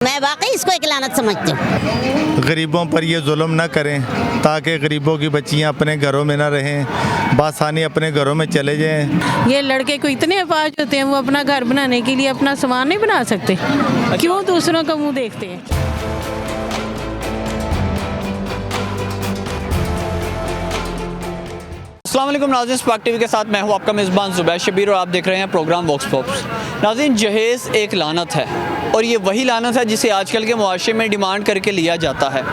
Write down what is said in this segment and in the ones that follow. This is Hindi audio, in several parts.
मैं वाकई इसको एक लानत समझती हूँ। गरीबों पर ये जुल्म ना करें ताकि गरीबों की बच्चियाँ अपने घरों में ना रहें, बासानी अपने घरों में चले जाएं। ये लड़के को इतने अपाज होते हैं, वो अपना घर बनाने के लिए अपना सामान नहीं बना सकते। क्यों दूसरों का मुंह देखते हैं। अस्सलाम वालेकुम नाज़रीन, स्पार्क टीवी के साथ मैं हूं आपका मेज़बान ज़ुबैर शबीर और आप देख रहे हैं प्रोग्राम वॉक्स पॉप्स। नाज़रीन, जहेज़ एक लानत है और ये वही लानत है जिसे आजकल के मुआशरे में डिमांड करके लिया जाता है।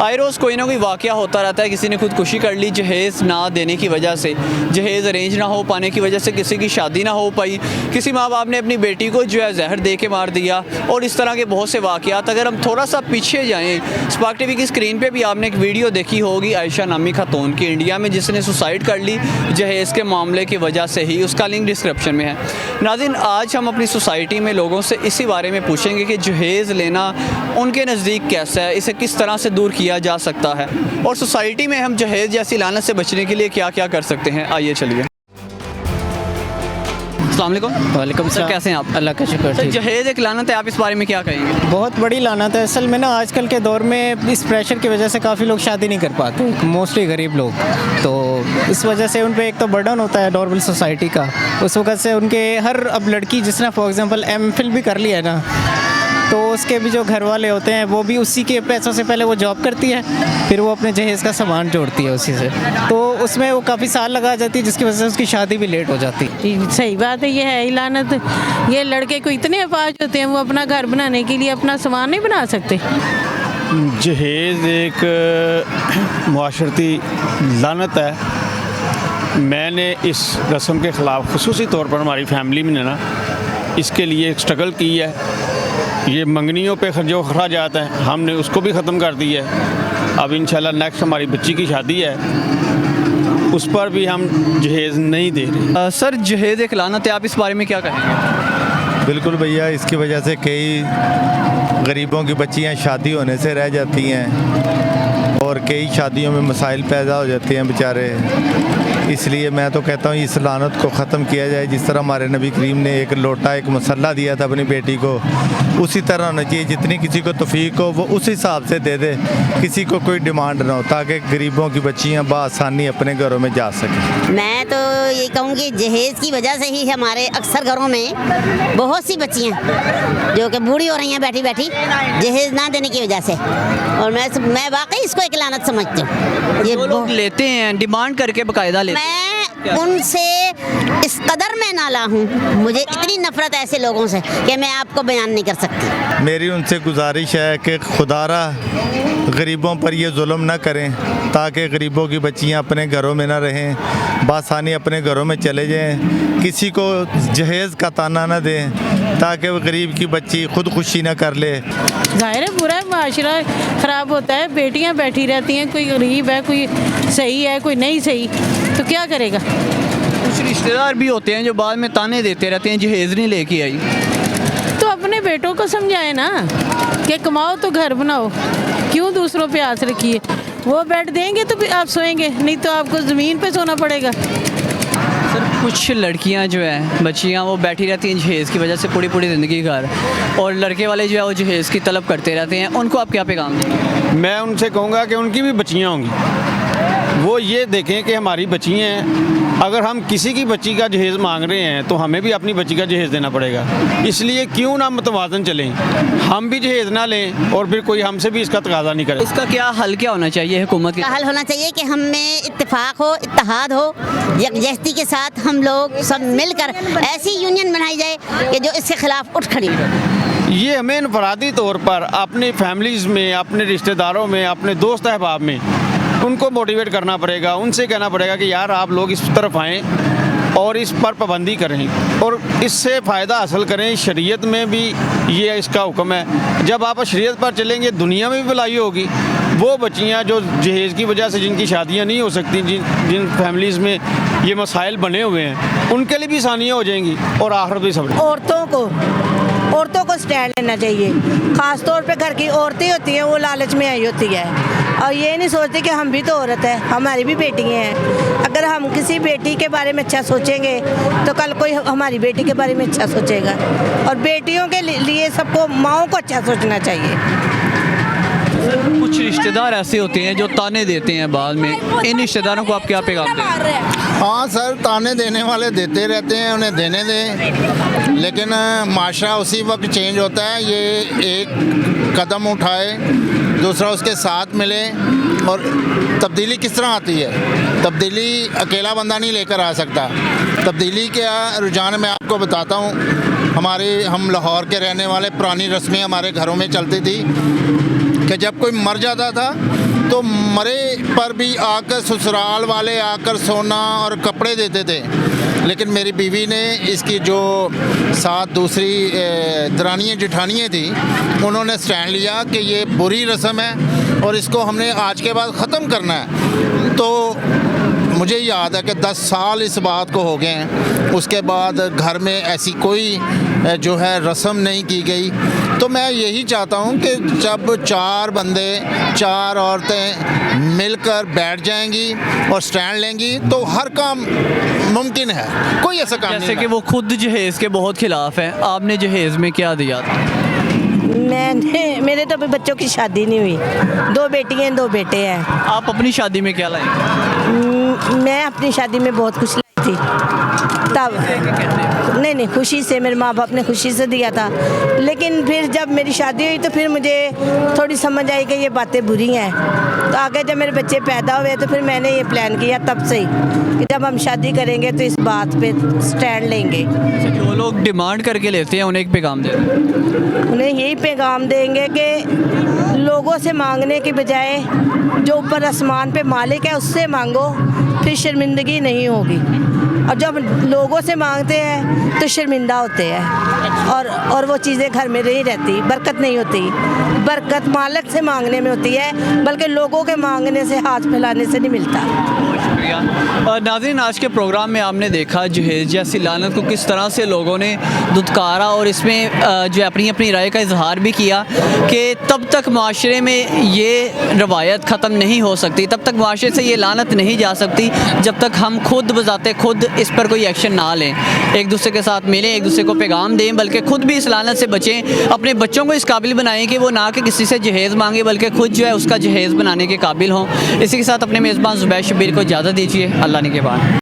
आए रोज़ कोई ना कोई वाक़या होता रहता है। किसी ने खुदकुशी कर ली जहेज़ ना देने की वजह से, जहेज़ अरेंज ना हो पाने की वजह से किसी की शादी ना हो पाई, किसी माँ बाप ने अपनी बेटी को जो है जहर दे के मार दिया, और इस तरह के बहुत से वाक़यात। अगर हम थोड़ा सा पीछे जाएँ, स्पार्क टीवी की स्क्रीन पर भी आपने एक वीडियो देखी होगी आयशा नामी खातून की, इंडिया में, जिसने सुसाइड कर ली जहेज़ के मामले की वजह से ही। उसका लिंक डिस्क्रिप्शन में है। नाज़रीन, आज हम अपनी सोसाइटी में लोगों से इसी बारे में पूछेंगे कि जहेज़ लेना उनके नज़दीक कैसा है, इसे किस तरह से दूर किया जा सकता है, और सोसाइटी में हम जहेज़ जैसी लानत से बचने के लिए क्या क्या कर सकते हैं। आइए चलिए। अस्सलाम वालेकुम। वालेकुम सर, कैसे हैं आप? अल्लाह का शुक्र। सर, ठीक। जहेज़ एक लानत है, आप इस बारे में क्या कहेंगे? बहुत बड़ी लानत है। असल में ना आजकल के दौर में इस प्रेशर की वजह से काफ़ी लोग शादी नहीं कर पाते, मोस्टली गरीब लोग। तो इस वजह से उन पे एक तो बर्डन होता है नॉर्मल सोसाइटी का। उस वक्त से उनके हर, अब लड़की जिसने फॉर एग्जांपल एमफिल भी कर लिया है ना, तो उसके भी जो घर वाले होते हैं वो भी उसी के पैसों से पहले वो जॉब करती है, फिर वो अपने जहेज़ का सामान जोड़ती है उसी से, तो उसमें वो काफ़ी साल लगा जाती है, जिसकी वजह से उसकी शादी भी लेट हो जाती है। सही बात है, ये है ही लानत। ये लड़के को इतने अपाज होते हैं, वो अपना घर बनाने के लिए अपना सामान नहीं बना सकते। जहेज़ एक मुआशरती लानत है। मैंने इस रस्म के ख़िलाफ़ खुसूसी तौर पर हमारी फैमिली में ना इसके लिए स्ट्रगल की है। ये मंगनियों पे जो खर्चात हैं हमने उसको भी ख़त्म कर दिया है। अब इंशाल्लाह नेक्स्ट हमारी बच्ची की शादी है, उस पर भी हम जहेज़ नहीं दे रहे। सर, जहेज़ एक लानत है, आप इस बारे में क्या कहेंगे? बिल्कुल भैया, इसकी वजह से कई गरीबों की बच्चियां शादी होने से रह जाती हैं और कई शादियों में मसाइल पैदा हो जाते हैं बेचारे। इसलिए मैं तो कहता हूँ इस लानत को ख़त्म किया जाए। जिस तरह हमारे नबी करीम ने एक लोटा, एक मसल्ला दिया था अपनी बेटी को, उसी तरह होना चाहिए। जितनी किसी को तौफीक हो वो उस हिसाब से दे दे, किसी को कोई डिमांड ना हो, ताकि गरीबों की बच्चियाँ बआसानी अपने घरों में जा सकें। मैं तो ये कहूँगी जहेज़ की वजह से ही हमारे अक्सर घरों में बहुत सी बच्चियाँ जो कि बूढ़ी हो रही हैं बैठी बैठी, जहेज़ ना देने की वजह से। और मैं वाकई इसको एक लानत समझती हूँ। ये लोग लेते हैं डिमांड करके, बाकायदा लेते हैं। मैं उनसे इस कदर में नाला हूँ, मुझे इतनी नफरत है ऐसे लोगों से कि मैं आपको बयान नहीं कर सकती। मेरी उनसे गुजारिश है कि खुदारा गरीबों पर ये जुल्म ना करें ताकि गरीबों की बच्चियां अपने घरों में ना रहें, बासानी अपने घरों में चले जाएं। किसी को जहेज़ का ताना ना दें ताकि वो गरीब की बच्ची खुदकुशी ना कर ले। जाहिर है पूरा माशरा ख़राब होता है। बेटियां बैठी रहती हैं, कोई गरीब है, कोई सही है, कोई नहीं सही, तो क्या करेगा। कुछ रिश्तेदार भी होते हैं जो बाद में ताने देते रहते हैं जहेज़ नहीं लेके आई। तो अपने बेटों को समझाए ना कि कमाओ तो घर बनाओ, क्यों दूसरों पे आस रखिए। वो बेड देंगे तो भी आप सोएंगे, नहीं तो आपको ज़मीन पे सोना पड़ेगा। सर, कुछ लड़कियां जो है बच्चियां वो बैठी रहती हैं जहेज़ की वजह से पूरी पूरी ज़िंदगी घर, और लड़के वाले जो है वो जहेज़ की तलब करते रहते हैं। उनको आप क्या पैगाम देंगे? मैं उनसे कहूँगा कि उनकी भी बच्चियाँ होंगी, वो ये देखें कि हमारी बच्चियाँ हैं। अगर हम किसी की बच्ची का जहेज़ मांग रहे हैं तो हमें भी अपनी बच्ची का जहेज़ देना पड़ेगा। इसलिए क्यों ना मुतवाज़न चलें, हम भी जहेज़ ना लें और फिर कोई हमसे भी इसका तकाज़ा नहीं करे। इसका क्या हल क्या होना चाहिए हुकूमत के? हल होना चाहिए कि हम में इत्तेफाक हो, इत्तेहाद हो, यकजहती के साथ हम लोग सब मिलकर ऐसी यूनियन बनाई जाए कि जो इसके खिलाफ उठ खड़ी हो। ये हमें इनफरादी तौर पर अपनी फैमिलीज़ में, अपने रिश्तेदारों में, अपने दोस्त अहबाब में उनको मोटिवेट करना पड़ेगा। उनसे कहना पड़ेगा कि यार आप लोग इस तरफ आएँ और इस पर पाबंदी करें और इससे फ़ायदा हासिल करें। शरीयत में भी ये इसका हुक्म है। जब आप शरीयत पर चलेंगे दुनिया में भी भलाई होगी। वो बच्चियाँ जो जहेज़ की वजह से जिनकी शादियाँ नहीं हो सकती, जिन फैमिलीज़ में ये मसाइल बने हुए हैं, उनके लिए भी आसानियाँ हो जाएंगी और आखिरत भी सब। औरतों को स्टैंड लेना चाहिए। ख़ास तौर पे घर की औरतें होती हैं, वो लालच में आई होती है और ये नहीं सोचते कि हम भी तो औरत है, हमारी भी बेटियाँ हैं। अगर हम किसी बेटी के बारे में अच्छा सोचेंगे तो कल कोई हमारी बेटी के बारे में अच्छा सोचेगा। और बेटियों के लिए सबको माओं को अच्छा सोचना चाहिए। कुछ रिश्तेदार ऐसे होते हैं जो ताने देते हैं बाद में, इन रिश्तेदारों को आप क्या पैगाम दें? हाँ सर, ताने देने वाले देते रहते हैं, उन्हें देने दें, लेकिन माशरा उसी वक्त चेंज होता है। ये एक कदम उठाए, दूसरा उसके साथ मिले, और तब्दीली किस तरह आती है? तब्दीली अकेला बंदा नहीं लेकर आ सकता। तब्दीली के रुझान मैं आपको बताता हूँ। हम लाहौर के रहने वाले, पुरानी रस्में हमारे घरों में चलती थी कि जब कोई मर जाता था तो मरे पर भी आकर ससुराल वाले आकर सोना और कपड़े देते थे। लेकिन मेरी बीवी ने इसकी जो साथ दूसरी दरानियाँ जेठानियाँ थी, उन्होंने स्टैंड लिया कि ये बुरी रस्म है और इसको हमने आज के बाद ख़त्म करना है। तो मुझे याद है कि 10 साल इस बात को हो गए हैं। उसके बाद घर में ऐसी कोई जो है रस्म नहीं की गई। तो मैं यही चाहता हूँ कि जब 4 बंदे, 4 औरतें मिलकर बैठ जाएंगी और स्टैंड लेंगी तो हर काम मुमकिन है। कोई ऐसा काम जैसे नहीं कि वो खुद जहेज़ के बहुत खिलाफ हैं, आपने जहेज़ में क्या दिया था? मेरे तो अभी बच्चों की शादी नहीं हुई। 2 बेटियाँ हैं, 2 बेटे हैं। आप अपनी शादी में क्या लाए? मैं अपनी शादी में बहुत खुश लाई थी तब। नहीं, खुशी से, मेरे माँ बाप ने खुशी से दिया था। लेकिन फिर जब मेरी शादी हुई तो फिर मुझे थोड़ी समझ आई कि ये बातें बुरी हैं। तो आगे जब मेरे बच्चे पैदा हुए तो फिर मैंने ये प्लान किया तब से ही कि जब हम शादी करेंगे तो इस बात पे स्टैंड लेंगे। जो लोग डिमांड करके लेते हैं उन्हें एक पैगाम दे दें। उन्हें यही पैगाम देंगे कि लोगों से मांगने की बजाय जो ऊपर आसमान पे मालिक है उससे मांगो, फिर शर्मिंदगी नहीं होगी। और जब लोगों से मांगते हैं तो शर्मिंदा होते हैं और वो चीज़ें घर में नहीं रहती, बरकत नहीं होती। बरकत मालिक से मांगने में होती है, बल्कि लोगों के मांगने से, हाथ फैलाने से नहीं मिलता। शुक्रिया। और नाज़रीन, आज के प्रोग्राम में आपने देखा जहेज़ जैसी लानत को किस तरह से लोगों ने दुत्कारा और इसमें जो अपनी राय का इजहार भी किया कि तब तक माशरे में ये रवायत ख़त्म नहीं हो सकती, तब तक माशरे से ये लानत नहीं जा सकती जब तक हम खुद बजाते खुद इस पर कोई एक्शन ना लें। एक दूसरे के साथ मिलें, एक दूसरे को पैगाम दें, बल्कि खुद भी इस लानत से बचें। अपने बच्चों को इस काबिल बनाएं कि वो ना कि किसी से जहेज़ मांगे बल्कि खुद जो है उसका जहेज़ बनाने के काबिल हों। इसी के साथ अपने मेज़बान ज़ुबैर शब्बीर को इजाज़त दीजिए। अल्लाह ने के बाद।